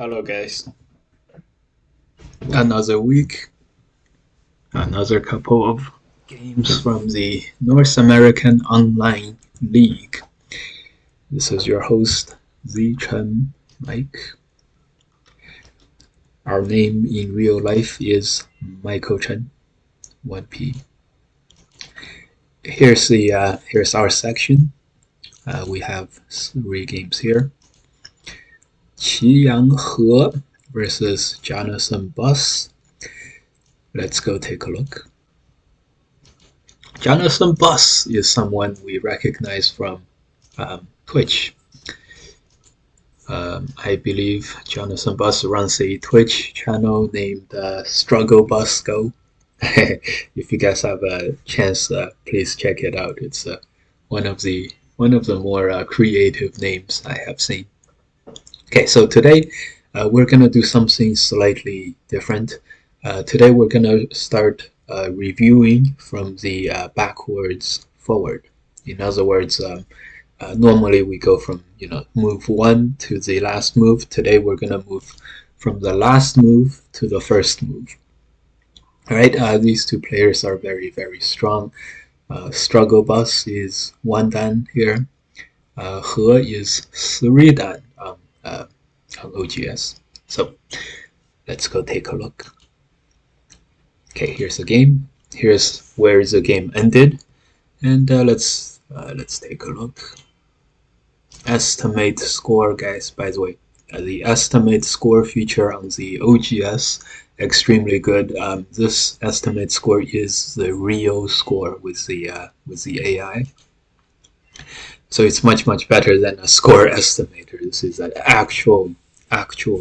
Hello guys. Another week, another couple of games from the North American Online League. This is your host, Zchen Mike. Our name in real life is Michael Chen, 1P. Here's our section. We have 3 games here. Qiyang He versus Jonathan Bus. Let's go take a look. Jonathan Bus is someone we recognize from Twitch. I believe Jonathan Bus runs a Twitch channel named Struggle Bus Go. If you guys have a chance, please check it out. It's one of the more creative names I have seen. Okay, so today we're gonna do something slightly different. Today we're gonna start reviewing from the backwards forward. In other words, normally we go from move 1 to the last move. Today we're gonna move from the last move to the first move. All right, these 2 players are very, very strong. Struggle Bus is 1 dan here. He is 3 dan on OGS. So let's go take a look. Okay, here's the game. Here's where the game ended, and let's take a look. Estimate score, guys. By the way, the estimate score feature on the OGS extremely good. This estimate score is the real score with the AI, so it's much better than a score estimator. This is an actual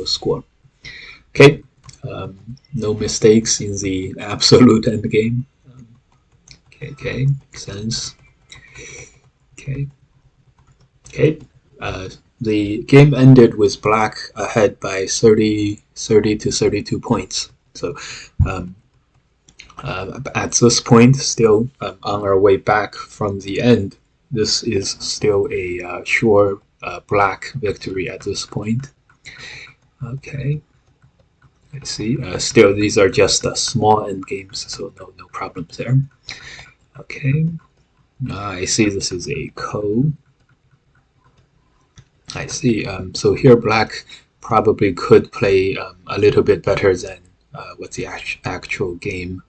score. Okay, no mistakes in the absolute end game. Okay, makes sense. Okay. The game ended with black ahead by 30 to 32 points. So at this point, still on our way back from the end, this is still a sure black victory at this point. Okay, let's see. Still, these are just small end games, so no problems there. Okay, I see this is a ko. I see. So here, black probably could play a little bit better than what the actual game,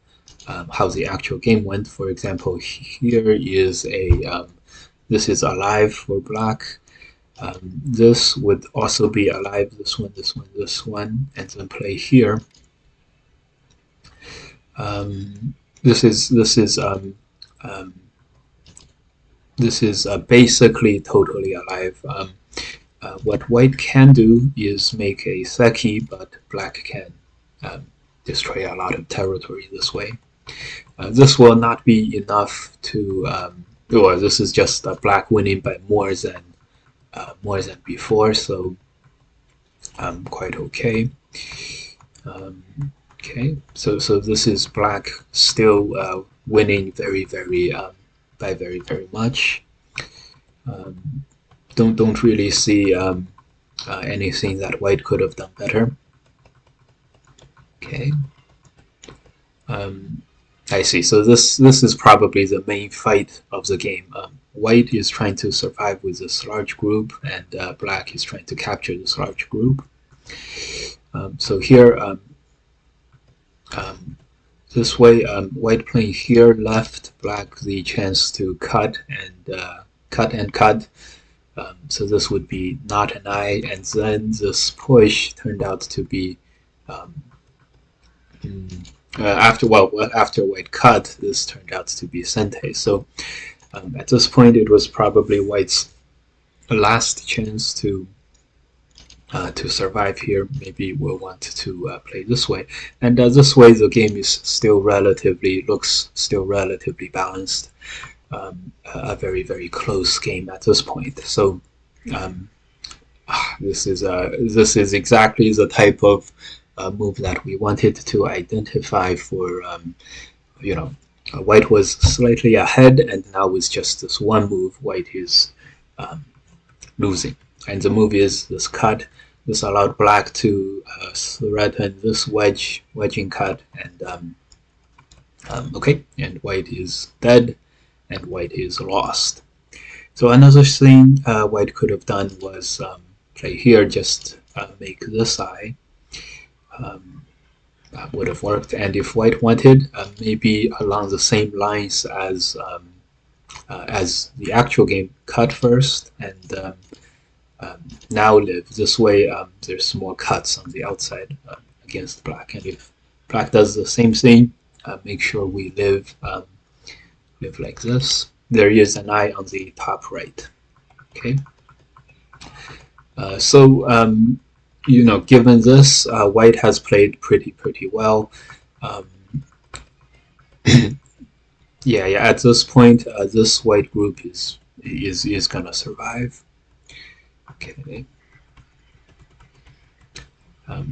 how the actual game went. For example, here is a this is alive for black. This would also be alive. This one, and then play here. This is basically totally alive. What white can do is make a Seki, but black can destroy a lot of territory this way. This will not be enough to, or this is just black winning by more than before, so quite okay. Okay, so this is black still winning by very much. Don't really see anything that white could have done better. Okay. I see. So this is probably the main fight of the game. White is trying to survive with this large group, and black is trying to capture this large group. So here, this way, white playing here left black the chance to cut. So this would be not an eye, and then this push turned out to be after white cut, this turned out to be Sente. So at this point, it was probably white's last chance to survive here. Maybe we'll want to play this way, and this way the game is still looks relatively balanced. A very close game at this point. So this is exactly the type of move that we wanted to identify for white was slightly ahead, and now with just this 1 move, white is losing. And the move is this cut this allowed black to threaten this wedging cut, and okay, and white is dead, and white is lost. So another thing white could have done was play here, just make this eye. That would have worked. And if white wanted, maybe along the same lines as the actual game, cut first and now live. This way, there's more cuts on the outside against black. And if black does the same thing, make sure we live like this. There is an eye on the top right. Okay. You know, given this, white has played pretty well. Yeah, at this point, this white group is gonna survive. Okay.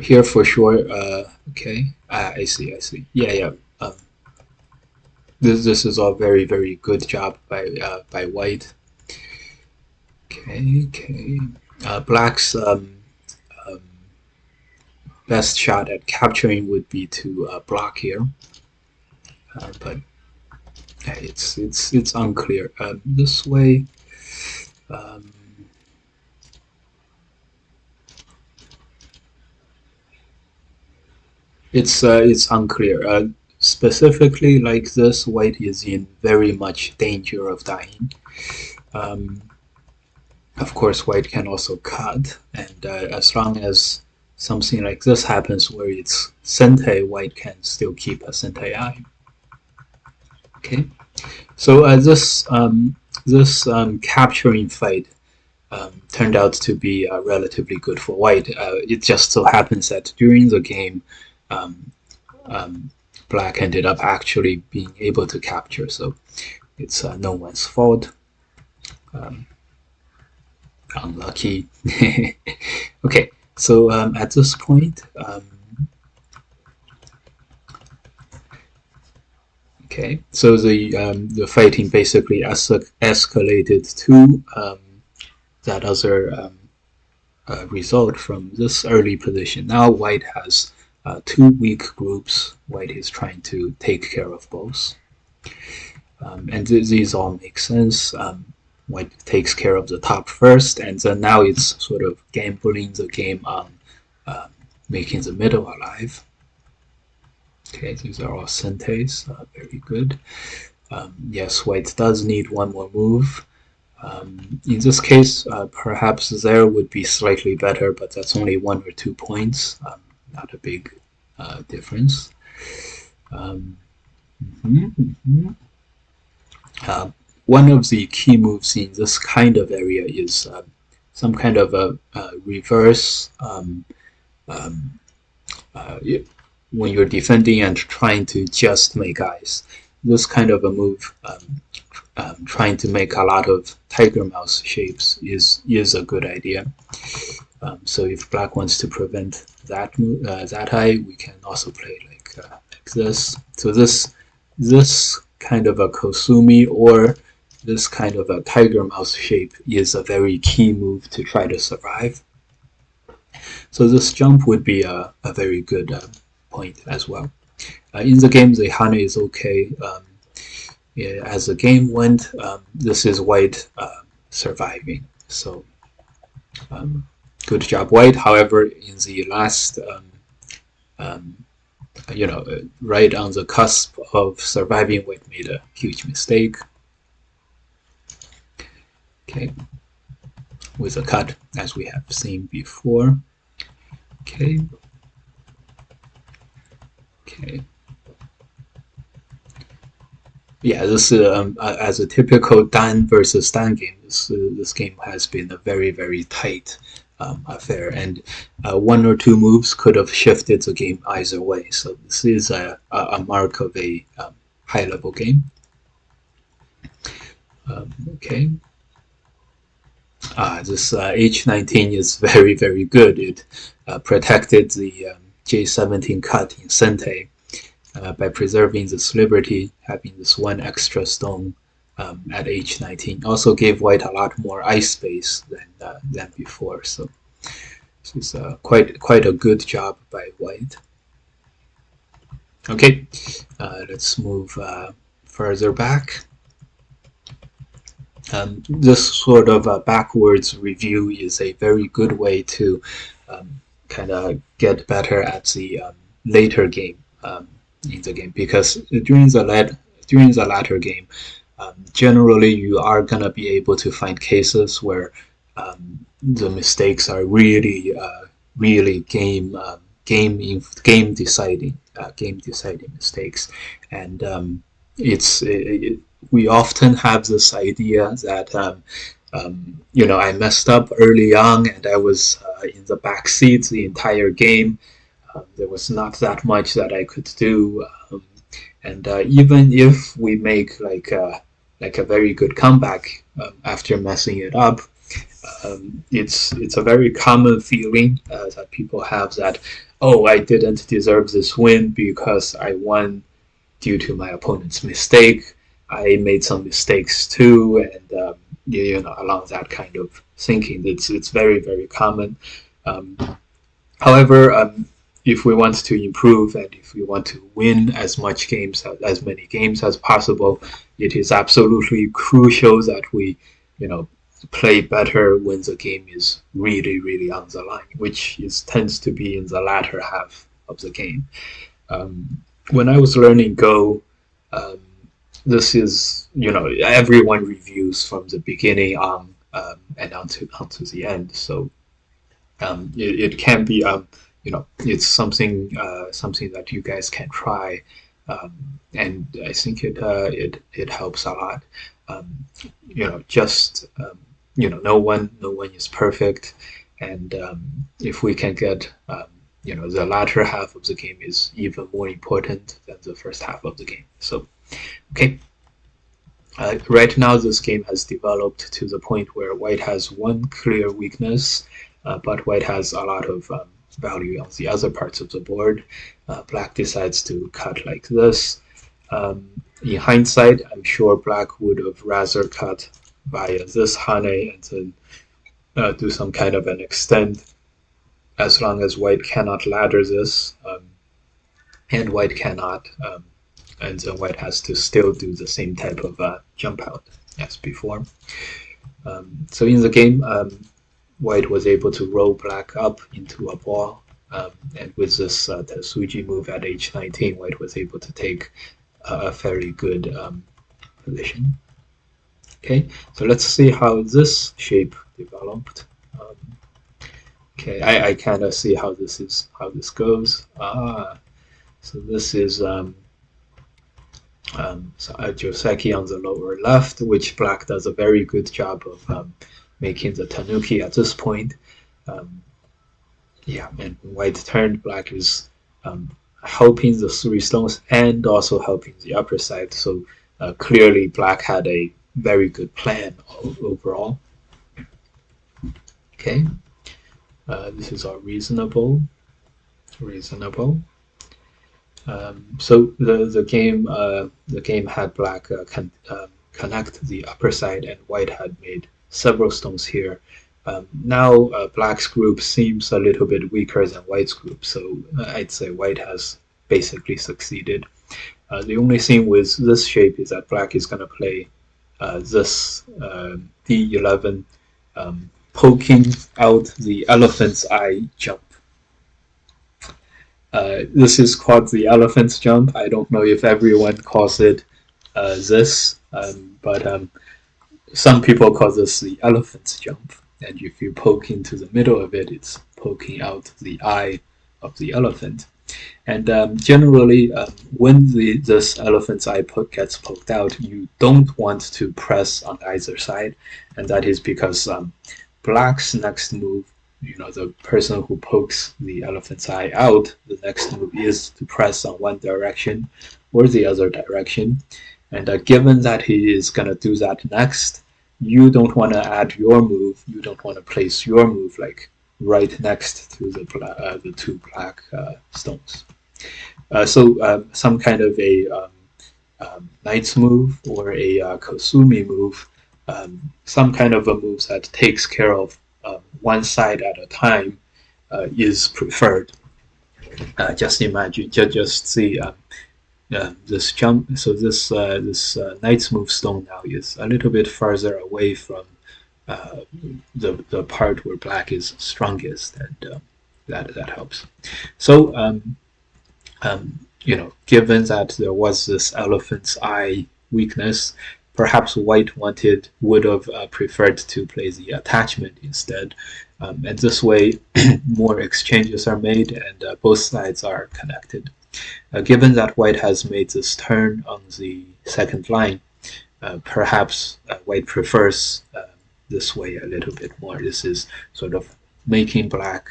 Here for sure. Okay. I see. Yeah. This is all very good job by white. Okay. Black's best shot at capturing would be to block here, but it's unclear. This way, it's unclear. Specifically like this, white is in very much danger of dying. Of course, white can also cut, and as long as something like this happens where it's sente, white can still keep a sente eye. Okay, so this capturing fight turned out to be relatively good for white. It just so happens that during the game, black ended up actually being able to capture, so it's no one's fault. Unlucky. Okay, so at this point, okay, so the fighting basically escalated to that other result from this early position. Now white has two weak groups. White is trying to take care of both, and these all make sense. White takes care of the top first, and then now it's sort of gambling the game on making the middle alive. Okay, these are all sentes, very good. Yes, white does need one more move. In this case, perhaps there would be slightly better, but that's only 1 or 2 points, not a big difference. One of the key moves in this kind of area is some kind of a reverse when you're defending and trying to just make eyes. This kind of a move, trying to make a lot of tiger mouse shapes, is a good idea. So if black wants to prevent that move, that eye, we can also play like this. So this kind of a Kosumi or this kind of a tiger mouse shape is a very key move to try to survive. So this jump would be a very good point as well. In the game, the Hane is okay. Yeah, as the game went, this is white surviving. So good job, white. However, in the last, you know, right on the cusp of surviving, white made a huge mistake. Okay, with a cut, as we have seen before. Okay. Yeah, this as a typical Dan versus Dan game, this game has been a very tight affair, and 1 or 2 moves could have shifted the game either way. So this is a mark of a high-level game. Okay. This H19 is very good. It protected the J17 cut in Sente by preserving this liberty, having this 1 extra stone at H19. Also gave white a lot more ice space than before. So This is quite a good job by white. Okay, let's move further back. This sort of backwards review is a very good way to kind of get better at the later game in the game, because during the latter game, generally you are gonna be able to find cases where the mistakes are really game deciding mistakes, and we often have this idea that I messed up early on and I was in the back seat the entire game. There was not that much that I could do, and even if we make like a very good comeback after messing it up, it's a very common feeling that people have that, oh, I didn't deserve this win because I won due to my opponent's mistake. I made some mistakes too, and along that kind of thinking, it's very common. However, if we want to improve and if we want to win as many games as possible, it is absolutely crucial that we, play better when the game is really on the line, which tends to be in the latter half of the game. When I was learning Go, this is, everyone reviews from the beginning on and onto the end. So it can be, it's something that you guys can try, and I think it helps a lot. No one is perfect, and if we can get the latter half of the game is even more important than the first half of the game. So, okay. Right now, this game has developed to the point where white has one clear weakness, but white has a lot of value on the other parts of the board. Black decides to cut like this. In hindsight, I'm sure black would have rather cut via this hane and then do some kind of an extend, as long as white cannot ladder this, and white cannot, and then white has to still do the same type of jump out as before. So in the game, white was able to roll black up into a ball, and with this Tetsuji move at h19, white was able to take a very good position. Okay, so let's see how this shape developed. Okay, I kind of see how this goes. So this is Dbsackc on the lower left, which black does a very good job of making the tanuki at this point. Yeah, and white turned, black is helping the 3 stones and also helping the upper side. So clearly black had a very good plan overall. Okay, this is all reasonable. So the game had black connect the upper side, and white had made several stones here. Now black's group seems a little bit weaker than white's group, so I'd say white has basically succeeded. The only thing with this shape is that black is going to play this D11, poking out the elephant's eye jump. This is called the elephant's jump. I don't know if everyone calls it this, but some people call this the elephant's jump. And if you poke into the middle of it, it's poking out the eye of the elephant. And generally, when this elephant's eye gets poked out, you don't want to press on either side, and that is because black's next move, the person who pokes the elephant's eye out, the next move is to press on one direction or the other direction. And given that he is going to do that next, you don't want to add your move. You don't want to place your move like right next to the 2 black stones. So some kind of a knight's move or a Kosumi move, some kind of a move that takes care of one side at a time, is preferred. Just imagine, just see this jump. So this knight's move stone now is a little bit further away from the part where black is strongest, and that helps. So given that there was this elephant's eye weakness, perhaps white would have preferred to play the attachment instead, and this way more exchanges are made and both sides are connected. Given that white has made this turn on the second line, perhaps white prefers this way a little bit more. This is sort of making black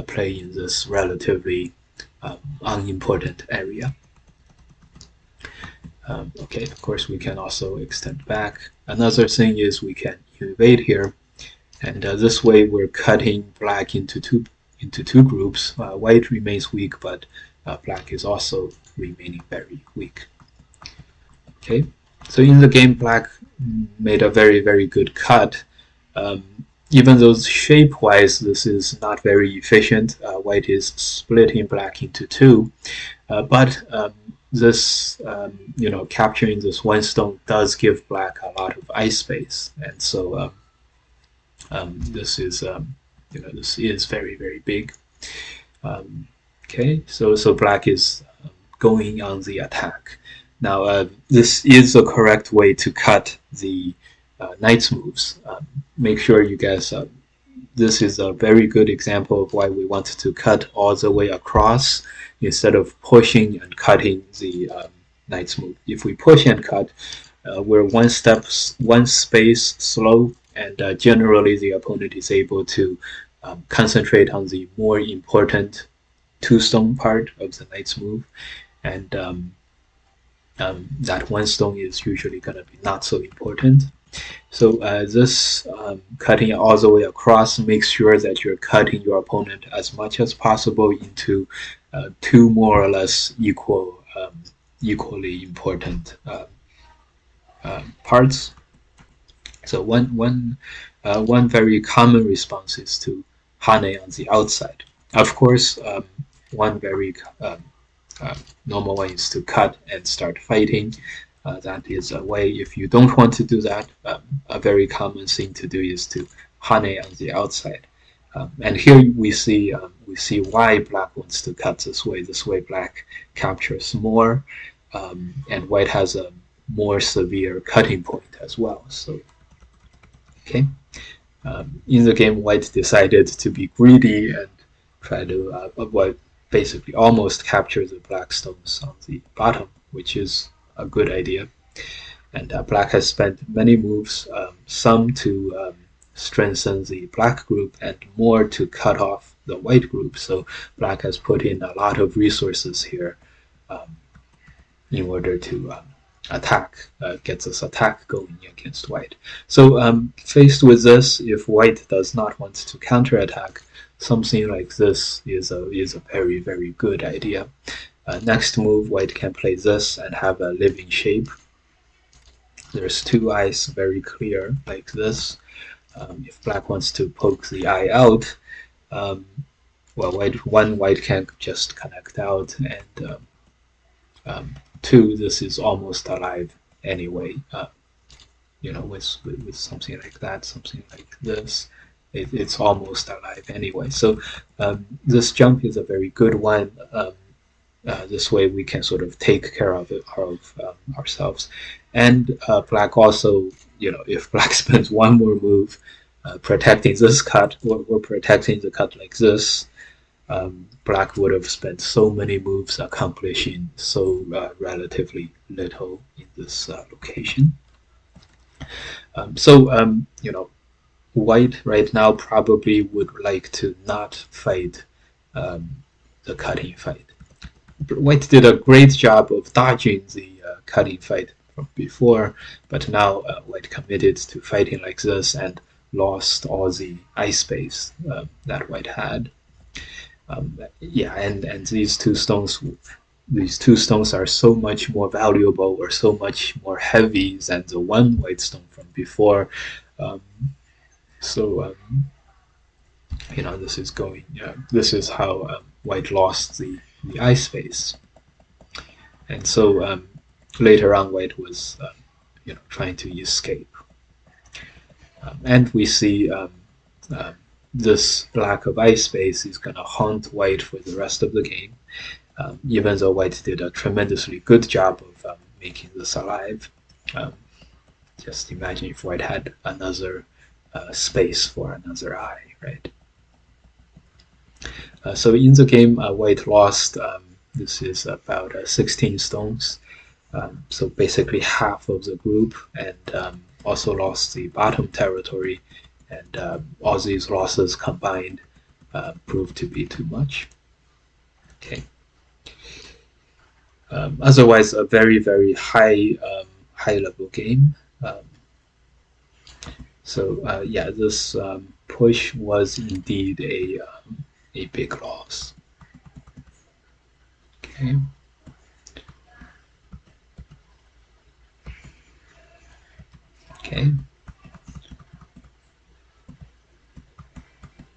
play in this relatively unimportant area. Okay, of course we can also extend back. Another thing is we can invade here, and this way we're cutting black into two groups. White remains weak, but black is also remaining very weak. Okay, so in the game black made a very good cut. Even though shape-wise this is not very efficient, white is splitting black into two, but this capturing this one stone does give black a lot of eye space, and so this is this is very big. Okay, so black is going on the attack. Now this is the correct way to cut the knight's moves. Make sure you guys this is a very good example of why we want to cut all the way across instead of pushing and cutting the knight's move. If we push and cut, we're one space slow, and generally the opponent is able to concentrate on the more important two-stone part of the knight's move, and that one stone is usually going to be not so important. So this cutting all the way across makes sure that you're cutting your opponent as much as possible into two more or less equally important parts. So one very common response is to hane on the outside. Of course, one very normal one is to cut and start fighting. That is a way. If you don't want to do that, a very common thing to do is to hane on the outside. And here we see why black wants to cut this way. This way black captures more, and white has a more severe cutting point as well. So, okay. In the game, white decided to be greedy and try to basically almost capture the black stones on the bottom, which is a good idea. And black has spent many moves, some to strengthen the black group and more to cut off the white group. So black has put in a lot of resources here in order to attack, get this attack going against white. So faced with this, if white does not want to counterattack, something like this is a very good idea. Next move, white can play this and have a living shape. There's two eyes very clear like this. If black wants to poke the eye out, well, white can just connect out, and two, this is almost alive anyway. With something like that, something like this, it's almost alive anyway. So this jump is a very good one. This way we can sort of take care of ourselves. And black also, if black spends one more move protecting this cut or protecting the cut like this, black would have spent so many moves accomplishing so relatively little in this location. White right now probably would like to not fight the cutting fight. White did a great job of dodging the cutting fight from before, but now white committed to fighting like this and lost all the eye space that white had. And these two stones are so much more valuable or so much more heavy than the one white stone from before. this is going. This is how white lost the I space, and so later on, white was trying to escape, and we see um, this lack of I space is going to haunt white for the rest of the game. Even though white did a tremendously good job of making this alive. Um, just imagine if white had another space for another eye, right? So in the game, white lost. This is about 16 stones. So basically half of the group, and also lost the bottom territory, and all these losses combined proved to be too much. Okay. Otherwise, a very, very high level game. So yeah, this push was indeed a big loss. Okay. Okay.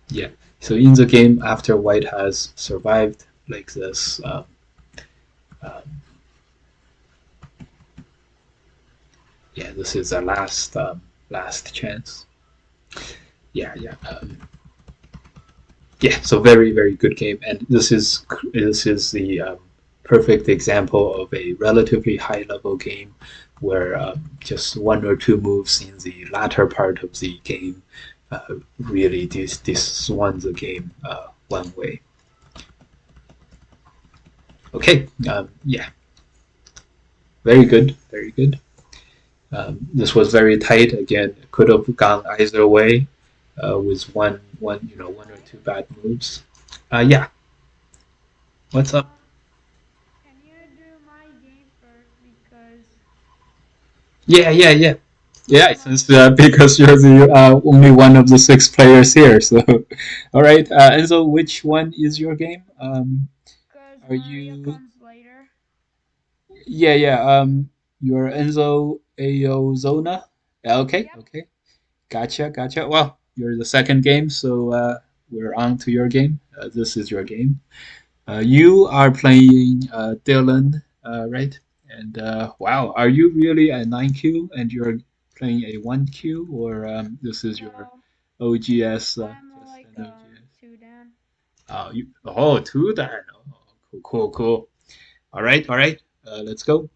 Yeah. So in the game, after white has survived like this, yeah, this is the last chance. Yeah. Yeah. So very, very good game, and this is the perfect example of a relatively high level game where just one or two moves in the latter part of the game really this won the game one way. Okay, yeah, very good, very good. This was very tight. Again, it could have gone either way with one or two bad moves. Yeah, what's up? Can you do my game first because Yeah. Yeah, I'm since because you're the only one of the six players here, so all right. Enzo, which one is your game? because Are Maria you? comes later. Yeah. You're Enzo Aozona. Yeah, okay, Yep. okay. Gotcha. Well, you're the second game, so we're on to your game. This is your game. You are playing Dylan, right? And wow, are you really a 9Q and you're playing a 1Q, or this is your No, OGS, I'm just like an OGS? two Dan. Two then. Oh, cool. All right. Let's go.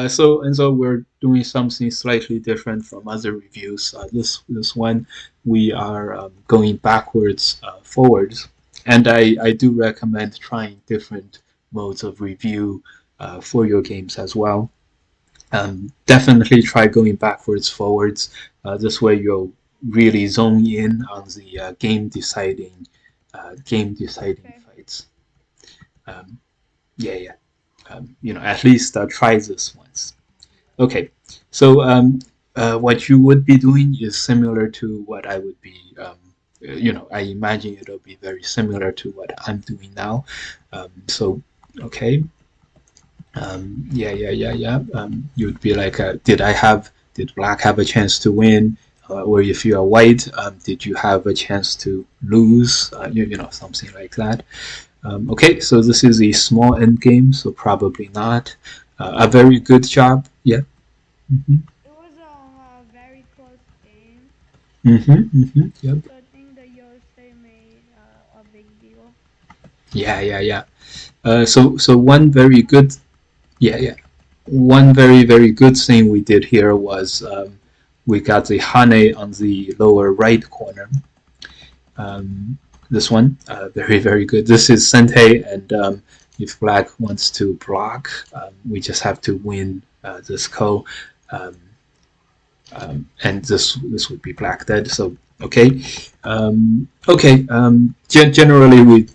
So we're doing something slightly different from other reviews. This one we are going backwards, forwards, and I do recommend trying different modes of review for your games as well. Definitely try going backwards, forwards. This way you'll really zone in on the game deciding Okay. fights. Um, yeah. At least try this once. Okay, so what you would be doing is similar to what I would be. I imagine it'll be very similar to what I'm doing now. So, okay, yeah. You'd be like, did black have a chance to win? Or if you are white, did you have a chance to lose? Something like that. Okay, so this is a small end game, so probably not. A very good job. Yeah. Mm-hmm. It was a very close game, Yep. so I think the Yosei made a big deal. Yeah. So one very good, yeah. One very good thing we did here was we got the Hane on the lower right corner. Um, this one, very good. This is Sente, and if black wants to block, we just have to win this ko. Um, and this would be black dead. So okay, okay. Generally, we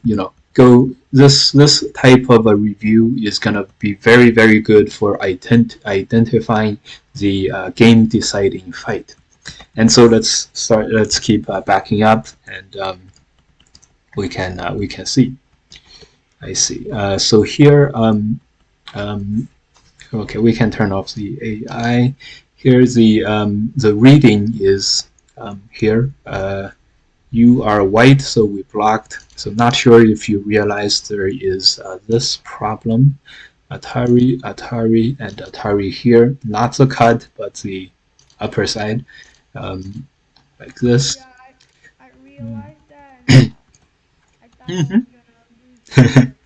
go this type of a review is gonna be very good for identifying the game deciding fight. And so let's start. Let's keep backing up, and we can see. I see. So here, okay, we can turn off the AI. Here the reading is here. you are white, so we blocked. So not sure if you realize there is this problem. Atari, Atari, and Atari here. Not the cut, but the upper side, like this. Yeah, I realized that, and I thought I was gonna lose the game.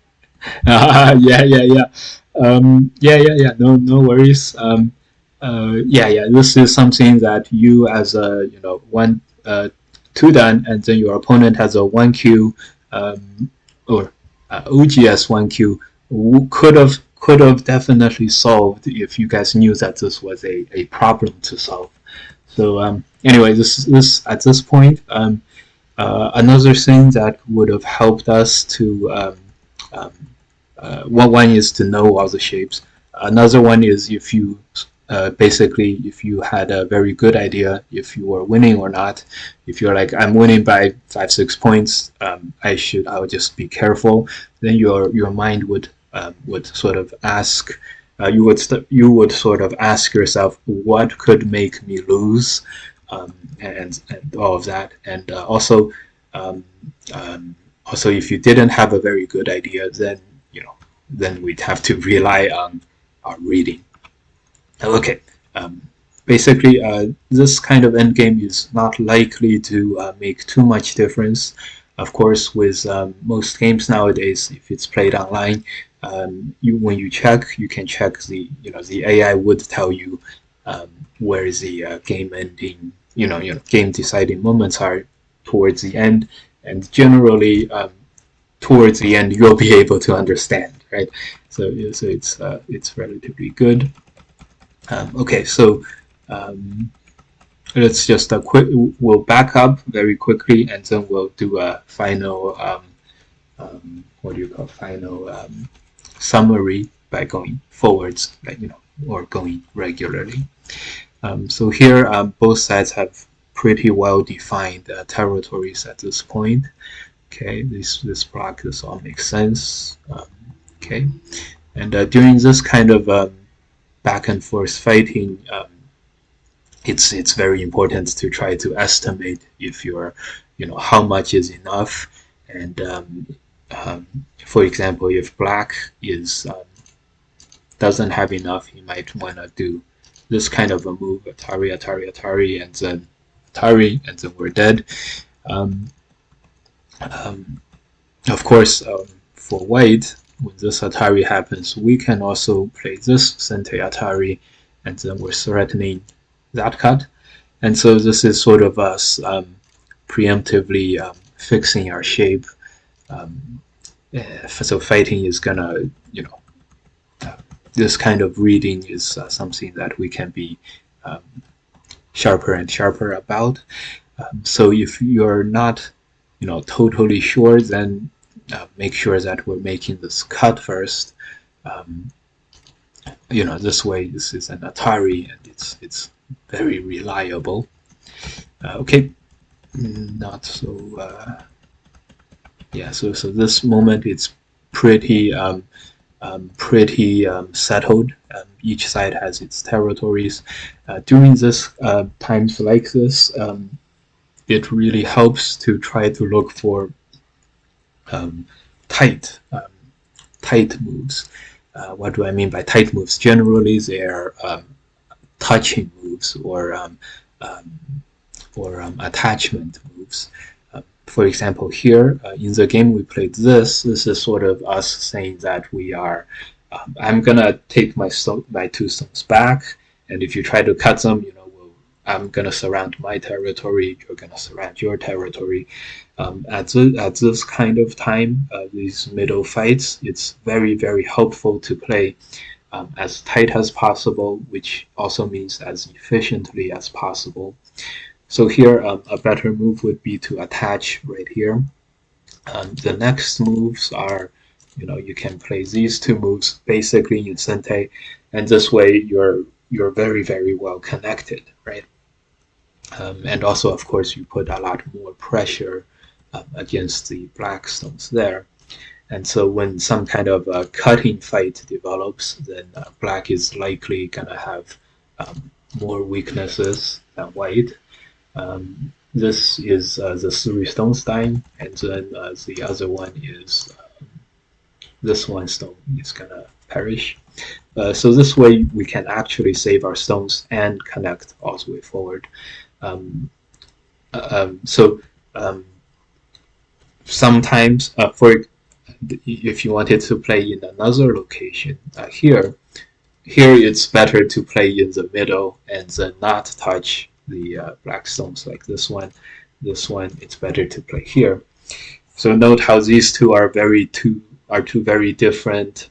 Yeah. Yeah. No worries. Yeah. This is something that you, as a one two done, and then your opponent has a 1Q or OGS 1Q could have definitely solved if you guys knew that this was a problem to solve. So anyway, this at this point, another thing that would have helped us to um, one is to know all the shapes. Another one is if you basically if you had a very good idea if you were winning or not. If you're like, I'm winning by 5-6 points, I would just be careful. Then your mind would sort of ask. You would sort of ask yourself, what could make me lose, and all of that, and um, also if you didn't have a very good idea, then we'd have to rely on our reading. Okay, basically, this kind of endgame is not likely to make too much difference. Of course, with most games nowadays, if it's played online, when you check, you can check the AI would tell you where the game ending, game deciding moments are towards the end, and generally towards the end you'll be able to understand, right? So it's relatively good. Okay, so let's just we'll back up very quickly, and then we'll do a final what do you call final summary by going forwards, like or going regularly. So here, both sides have pretty well defined territories at this point. Okay, this block, this all makes sense. Okay, and during this kind of back and forth fighting, it's very important to try to estimate if you're, how much is enough, and for example, if black is doesn't have enough, you might want to do this kind of a move, Atari, and then Atari, and then we're dead. Of course, for white, when this Atari happens, we can also play this Sente Atari, and then we're threatening that cut. And so this is sort of us preemptively fixing our shape. So fighting is gonna, this kind of reading is something that we can be sharper and sharper about. So if you're not, totally sure, then make sure that we're making this cut first. This way, this is an Atari, and it's very reliable. Okay, not so. Yeah, so this moment it's pretty settled. Each side has its territories. During this times like this, it really helps to try to look for tight moves. What do I mean by tight moves? Generally, they are touching moves or attachment moves. For example, here in the game we played this. This is sort of us saying that we are. I'm gonna take my two stones back, and if you try to cut them, I'm gonna surround my territory. You're gonna surround your territory. At this kind of time, these middle fights, it's very, very helpful to play as tight as possible, which also means as efficiently as possible. So here, a better move would be to attach right here. The next moves are, you can play these two moves basically in Sente, and this way you're very, very well connected, right? And also, of course, you put a lot more pressure against the black stones there. And so when some kind of a cutting fight develops, then black is likely going to have more weaknesses than white. this is the 3 stones dying, and then the other one is this one stone is gonna perish. So this way we can actually save our stones and connect all the way forward. So sometimes, if you wanted to play in another location, here it's better to play in the middle and then not touch the black stones like this one. This one, it's better to play here. So note how these two are two very different,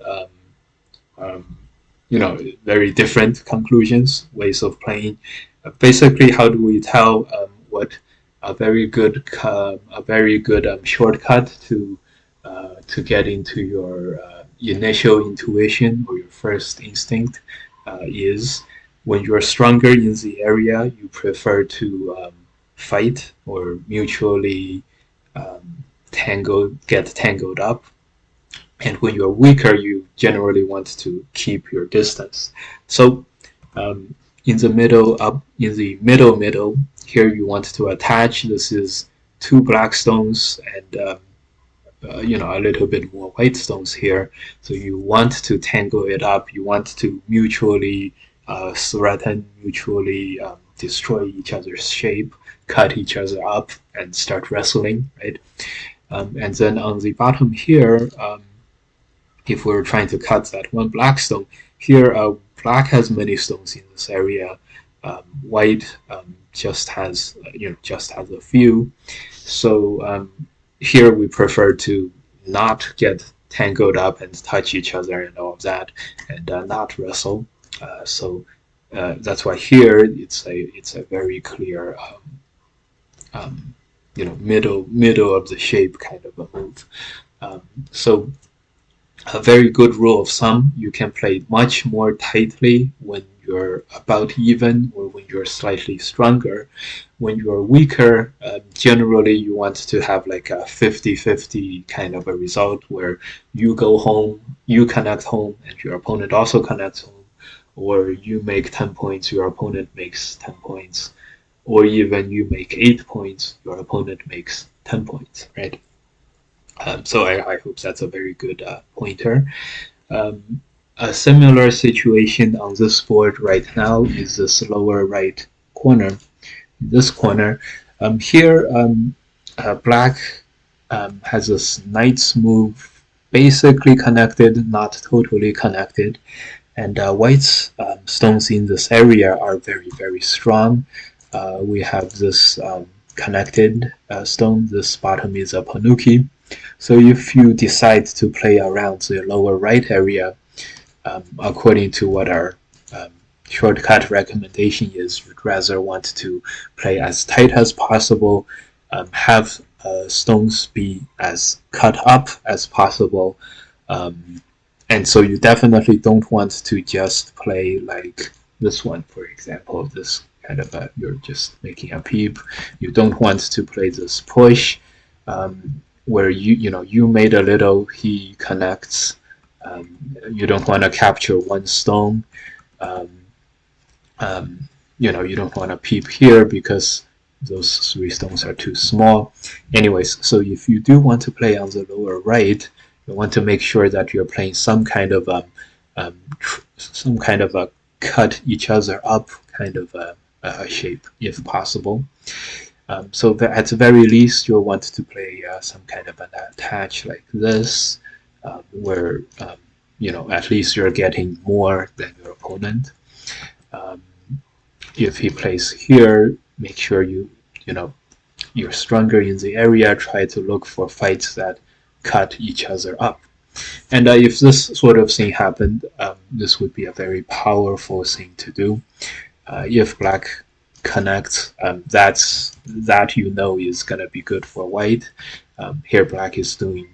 very different conclusions, ways of playing. Basically, how do we tell what a very good shortcut to get into your initial intuition or your first instinct is when you're stronger in the area, you prefer to fight or mutually get tangled up. And when you're weaker, you generally want to keep your distance. So in the middle, here you want to attach. This is 2 black stones and a little bit more white stones here. So you want to tangle it up. You want to mutually threaten, mutually destroy each other's shape, cut each other up, and start wrestling, right? And then on the bottom here, if we're trying to cut that one black stone, here black has many stones in this area. White just has a few. So here we prefer to not get tangled up and touch each other and all of that, and not wrestle. So that's why here it's a very clear middle of the shape kind of a move. So a very good rule of thumb, you can play much more tightly when you're about even or when you're slightly stronger. When you're weaker, generally you want to have like a 50-50 kind of a result where you go home, you connect home, and your opponent also connects home, or you make 10 points, your opponent makes 10 points, or even you make 8 points, your opponent makes 10 points, right? So I hope that's a very good pointer. A similar situation on this board right now is this lower right corner. In this corner, here black has this knight's move basically connected, not totally connected, and white's stones in this area are very, very strong. We have this connected stone. This bottom is a panuki. So if you decide to play around the lower right area, according to what our shortcut recommendation is, you'd rather want to play as tight as possible, have stones be as cut up as possible, and so you definitely don't want to just play like this one, for example, this kind of you're just making a peep. You don't want to play this push, where you made a little, he connects. You don't want to capture one stone. You don't want to peep here because those 3 stones are too small. Anyways, so if you do want to play on the lower right, you want to make sure that you're playing some kind of a cut each other up kind of a shape, if possible. So that at the very least, you'll want to play some kind of an attach like this, where at least you're getting more than your opponent. If he plays here, make sure you're stronger in the area. Try to look for fights that cut each other up. And if this sort of thing happened, this would be a very powerful thing to do. If black connects, that is going to be good for white. Here black is doing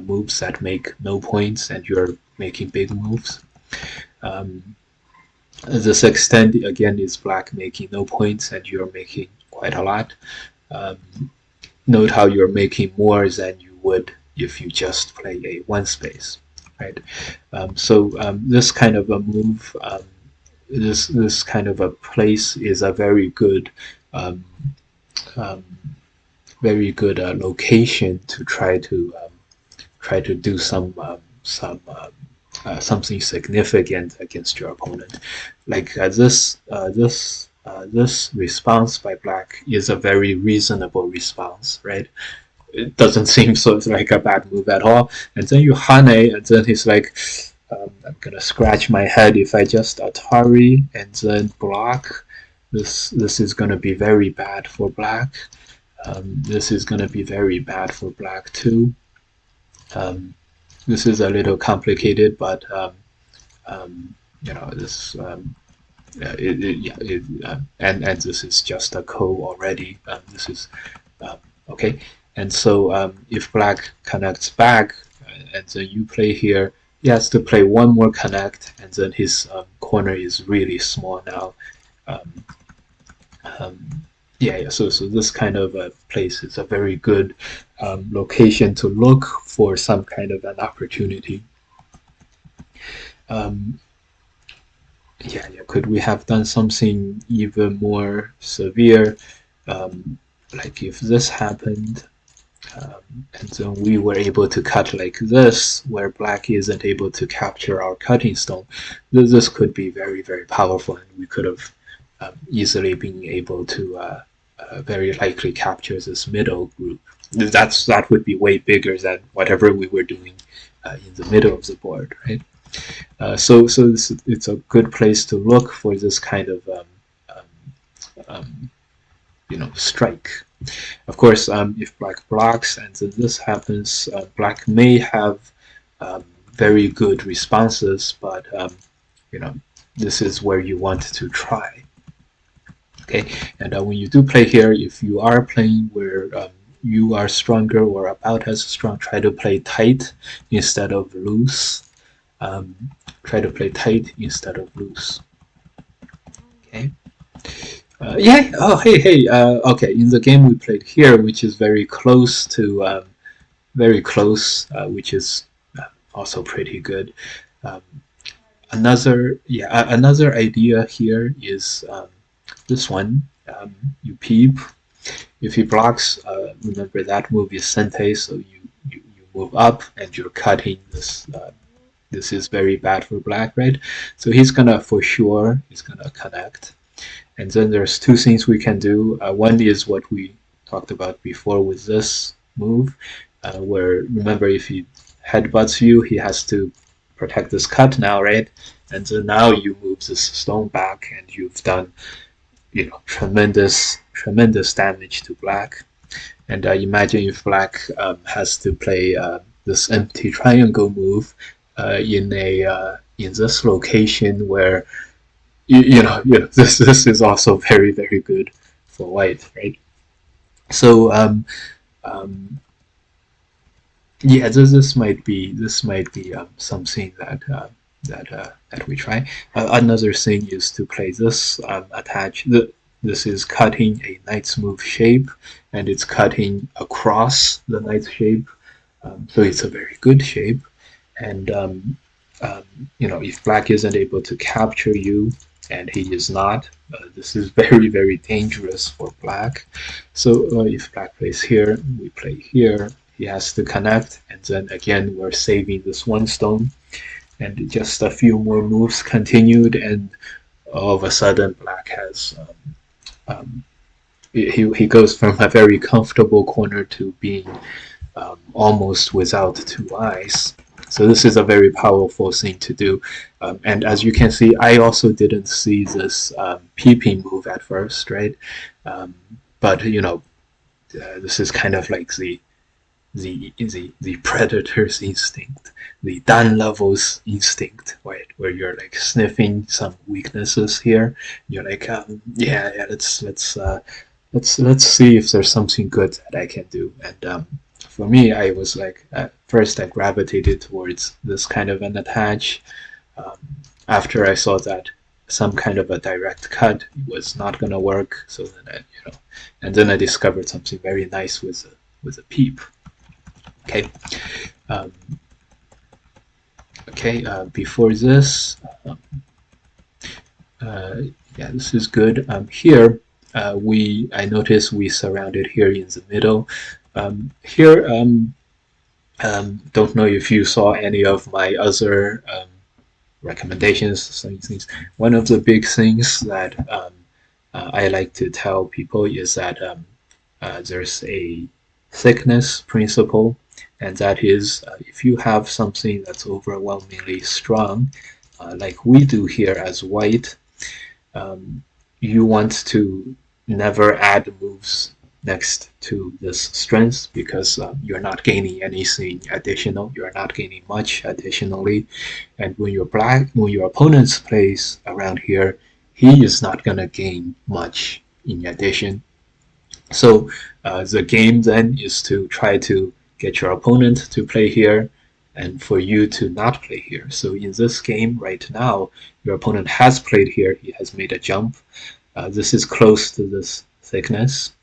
moves that make no points, and you're making big moves. This extent again is black making no points, and you're making quite a lot. Note how you're making more than you would if you just play a one space, right? So this kind of a move, this kind of a place is a very good um, very good location to try to do something significant against your opponent. Like this response by black is a very reasonable response, right? It doesn't seem so like a bad move at all. And then you hane, and then he's like, I'm gonna scratch my head if I just Atari and then block. This is gonna be very bad for black. This is gonna be very bad for black too. This is a little complicated, but you know this. And this is just a ko already. This is okay. And so if black connects back, and then you play here, he has to play one more connect, and then his corner is really small now. Um, yeah, so this kind of place is a very good location to look for some kind of an opportunity. Yeah, could we have done something even more severe? Like if this happened, and then we were able to cut like this, where black isn't able to capture our cutting stone. This could be very, very powerful, and we could have easily been able to very likely capture this middle group. That would be way bigger than whatever we were doing in the middle of the board, right? So it's a good place to look for this kind of strike. Of course, if black blocks and then this happens, black may have very good responses, but this is where you want to try. Okay, and when you do play here, if you are playing where you are stronger or about as strong, try to play tight instead of loose. Try to play tight instead of loose. Okay. Yeah. Oh, hey. Okay. In the game we played here, which is very close to, which is also pretty good. Another idea here is this one. You peep. If he blocks, remember that move is sente, so you move up and you're cutting this. This is very bad for black, right? So he's gonna connect. And then there's two things we can do. One is what we talked about before with this move, where remember if he headbutts you, he has to protect this cut now, right? And so now you move this stone back, and you've done, tremendous damage to black. And imagine if black has to play this empty triangle move in this location where this is also very, very good for white, right? So yeah, this might be something that we try. Another thing is to play this attach. This is cutting a knight's move shape, and it's cutting across the knight's shape, so it's a very good shape. And if black isn't able to capture you, and he is not, this is very, very dangerous for black. So if black plays here, we play here, he has to connect, and then again we're saving this one stone, and just a few more moves continued, and all of a sudden black has he goes from a very comfortable corner to being almost without two eyes. So this is a very powerful thing to do. And as you can see, I also didn't see this peeping move at first, right? But this is kind of like the predator's instinct, the Dan level's instinct, right? Where you're like sniffing some weaknesses here. You're like, let's see if there's something good that I can do. And for me, I was like, at first I gravitated towards this kind of an attach. After I saw that some kind of a direct cut was not gonna work, so then and then I discovered something very nice with a peep. Okay. Before this, yeah, this is good. Here, I notice we surrounded here in the middle. Here, don't know if you saw any of my other recommendations. Some things. One of the big things that I like to tell people is that there's a thickness principle, and that is if you have something that's overwhelmingly strong, like we do here as white, um, you want to never add moves next to this strength because you're not gaining anything additional. You're not gaining much additionally, and when your opponent's plays around here, he is not gonna gain much in addition. So the game then is to try to get your opponent to play here and for you to not play here. So in this game right now, your opponent has played here. He has made a jump. This is close to this thickness.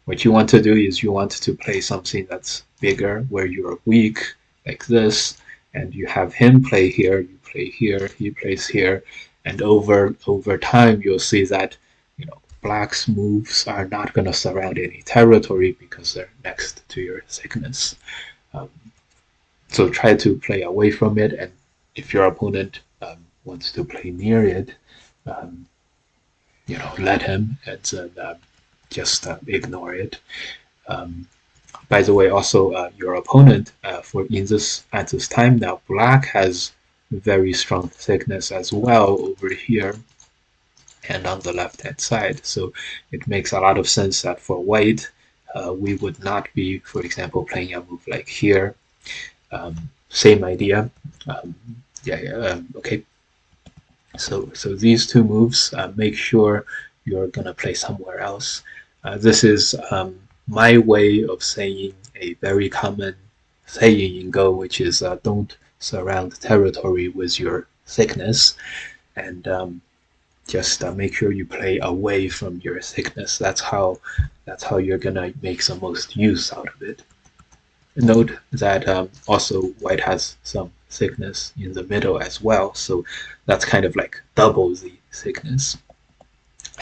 What you want to do is you want to play something that's bigger where you're weak, like this, and you have him play here, you play here, he plays here, and over time you'll see that black's moves are not going to surround any territory because they're next to your thickness. Um, so try to play away from it, and if your opponent wants to play near it, um, let him, and just ignore it. Um, by the way, also your opponent at this time now, black has very strong thickness as well over here and on the left hand side. So it makes a lot of sense that for white, we would not be, for example, playing a move like here. Same idea. Okay. So these two moves, make sure you're gonna play somewhere else. This is my way of saying a very common saying in Go, which is don't surround territory with your thickness, and just make sure you play away from your thickness. That's how you're gonna make the most use out of it. Note that also white has some thickness in the middle as well, so that's kind of like double the thickness.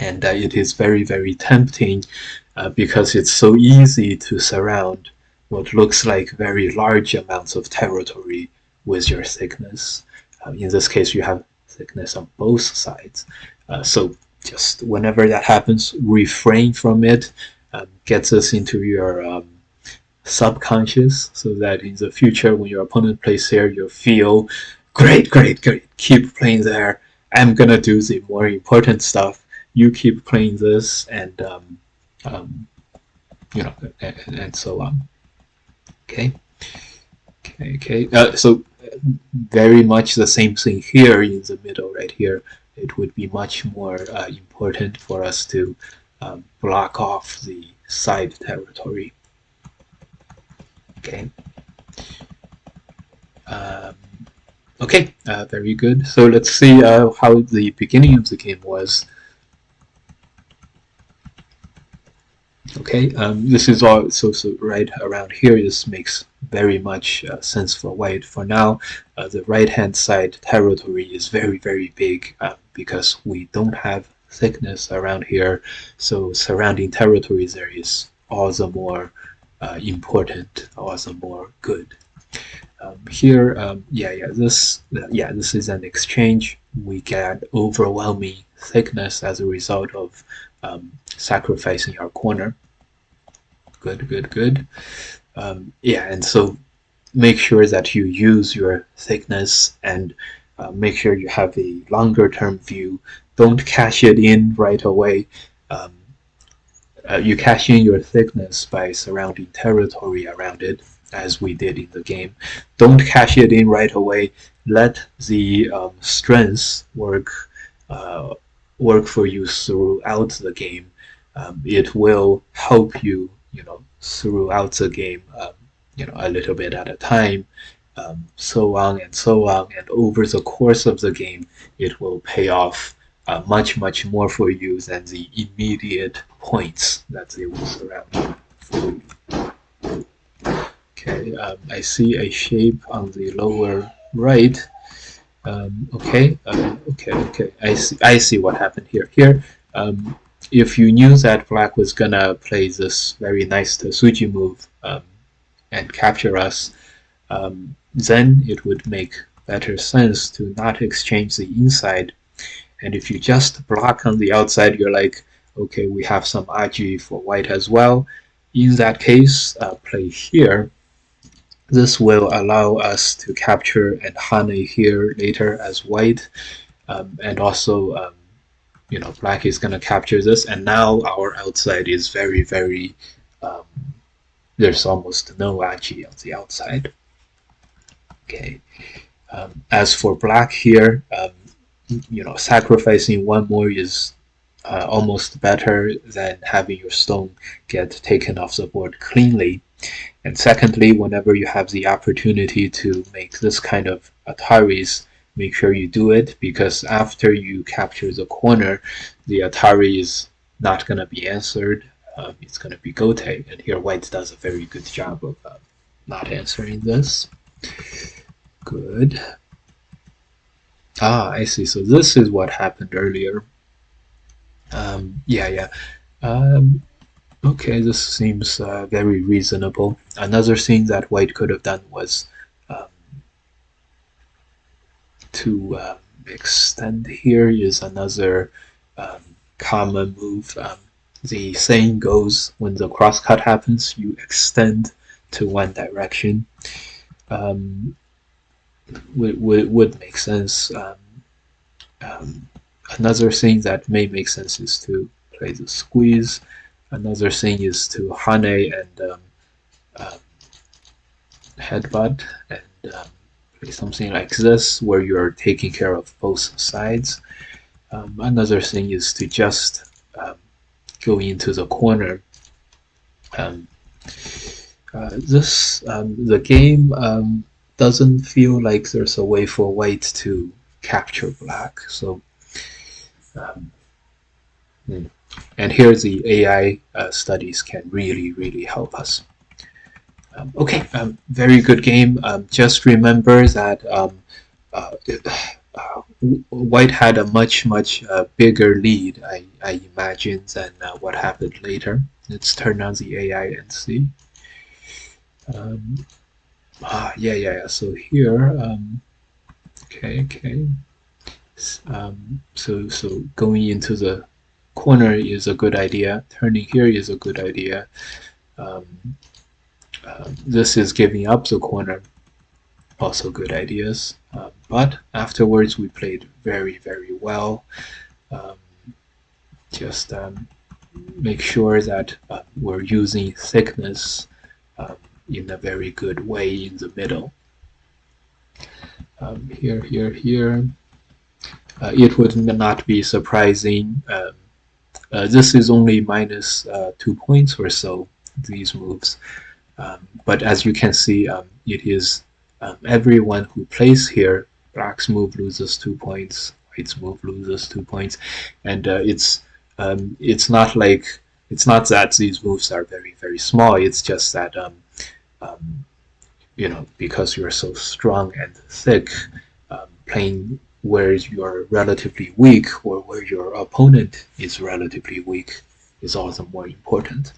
And it is very tempting because it's so easy to surround what looks like very large amounts of territory with your thickness. In this case, you have thickness on both sides. So just whenever that happens, refrain from it. Get this into your subconscious so that in the future when your opponent plays here, you'll feel great, keep playing there. I'm gonna do the more important stuff. You keep playing this, and and so on. Okay. So very much the same thing here in the middle, right here. It would be much more important for us to block off the side territory. Okay. Okay, very good. So let's see how the beginning of the game was. Okay, this is all so right around here. This makes very much sense for white. For now, the right-hand side territory is very big because we don't have thickness around here. So surrounding territories there is all the more important, all the more good. Here, this is an exchange. We get overwhelming thickness as a result of sacrificing our corner. Good. And so make sure that you use your thickness and make sure you have a longer term view. Don't cash it in right away. You cash in your thickness by surrounding territory around it, as we did in the game. Don't cash it in right away. Let the strengths work for you throughout the game. It will help you, throughout the game, a little bit at a time, so on and so on. And over the course of the game, it will pay off much more for you than the immediate points that they will surround for you. Okay, I see a shape on the lower right. Okay. I see what happened here. Here, if you knew that black was gonna play this very nice Tsuji move and capture us, then it would make better sense to not exchange the inside. And if you just block on the outside, you're like, okay, we have some Aji for white as well. In that case, play here. This will allow us to capture and Hane here later as white, and also, black is going to capture this, and now our outside is very, very, there's almost no Aji on the outside. Okay. As for black here, sacrificing one more is almost better than having your stone get taken off the board cleanly. And secondly, whenever you have the opportunity to make this kind of Ataris, make sure you do it, because after you capture the corner, the Atari is not going to be answered. It's going to be Gote, and here white does a very good job of not answering this. Good. I see. So this is what happened earlier. Okay, this seems very reasonable. Another thing that white could have done was to extend here is another common move. The saying goes, when the crosscut happens, you extend to one direction. Would make sense. Another thing that may make sense is to play the squeeze. Another thing is to Hane and headbutt and play something like this where you're taking care of both sides. Another thing is to just go into the corner. The game doesn't feel like there's a way for white to capture black. So, and here the AI studies can really, really help us. Okay, very good game. Just remember that white had a much, much bigger lead, I imagine, than what happened later. Let's turn on the AI and see. So here, okay. So going into the corner is a good idea. Turning here is a good idea. This is giving up the corner. Also good ideas. But afterwards we played very, very well. Just make sure that we're using thickness in a very good way in the middle. Here. It would not be surprising. This is only minus 2 points or so, these moves. But as you can see, it is everyone who plays here, black's move loses 2 points, white's move loses 2 points, and it's not that these moves are very, very small. It's just that because you're so strong and thick, playing where you're relatively weak or where your opponent is relatively weak is also more important.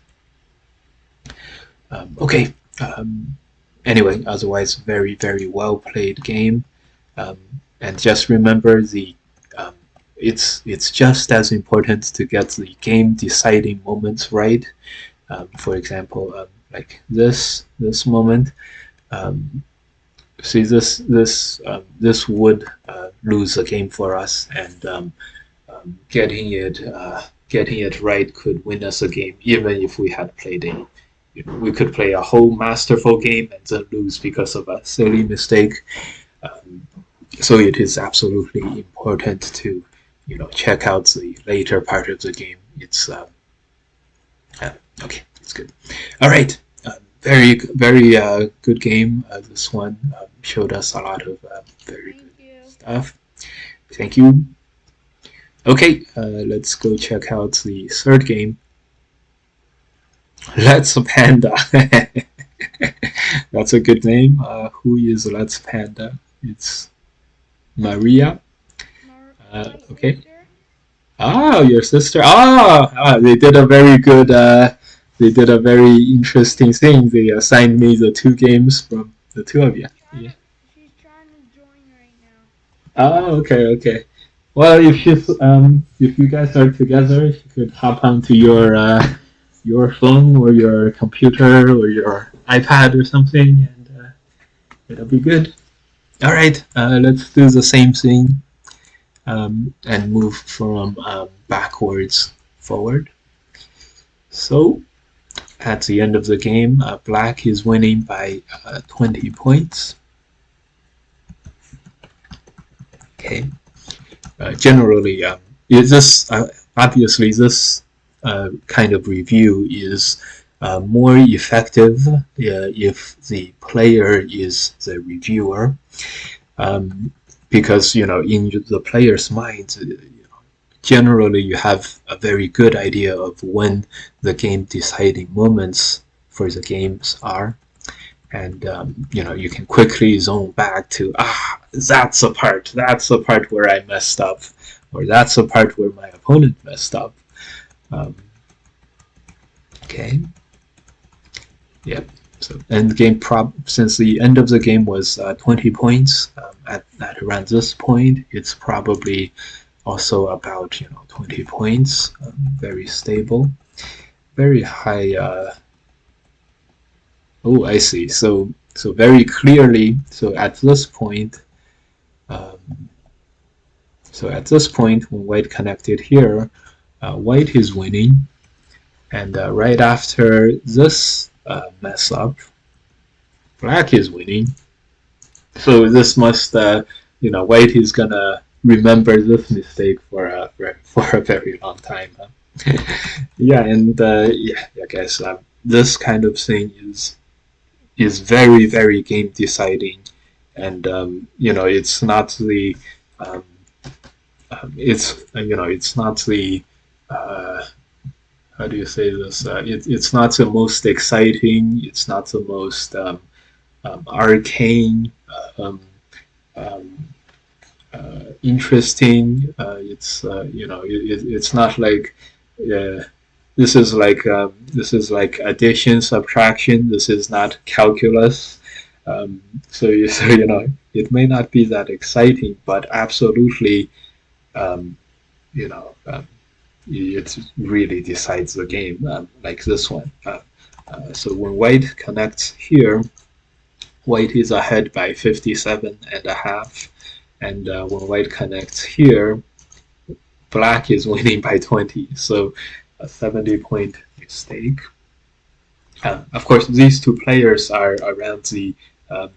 Okay. Anyway, otherwise, very, very well played game. And just remember, it's just as important to get the game deciding moments right. For example, like this moment. See, this would lose the game for us, and getting it right could win us a game, even if we had played a. We could play a whole masterful game and then lose because of a silly mistake. So it is absolutely important to, check out the later part of the game. It's okay. It's good. All right. Very, very good game. This one showed us a lot of very good stuff. Thank you. Okay, let's go check out the third game. Let's Panda. That's a good name. Who is Let's Panda? It's Maria. Okay. Oh, your sister. They did a very good. They did a very interesting thing. They assigned me the two games from the two of you. Yeah. She's trying to join right now. Oh, okay, okay. Well, if you guys are together, you could hop onto your phone or your computer or your iPad or something, and it'll be good. All right, let's do the same thing and move from backwards forward. So at the end of the game, black is winning by 20 points. Okay. Generally, this obviously, this kind of review is more effective if the player is the reviewer, um, because in the player's mind, generally you have a very good idea of when the game deciding moments for the games are, and you can quickly zone back to that's the part where I messed up, or that's the part where my opponent messed up. um, okay, yep. So end game prop, since the end of the game was 20 points, at around this point it's probably also about 20 points, very stable, very high. Oh, I see. So very clearly, at this point, um, when white connected here, white is winning, and right after this mess up, black is winning. So this must, white is gonna remember this mistake for a very long time. Huh? Yeah, and yeah, I guess this kind of thing is very very game deciding, and it's not the um, it's not the uh, how do you say this? It's not the most exciting. It's not the most arcane, um, um, interesting. It's not like this is like addition, subtraction. This is not calculus. So it may not be that exciting, but absolutely, um, you know, it really decides the game, like this one. So when white connects here, white is ahead by 57 and a half, and when white connects here, black is winning by 20. So a 70-point mistake. Of course, these two players are around the um,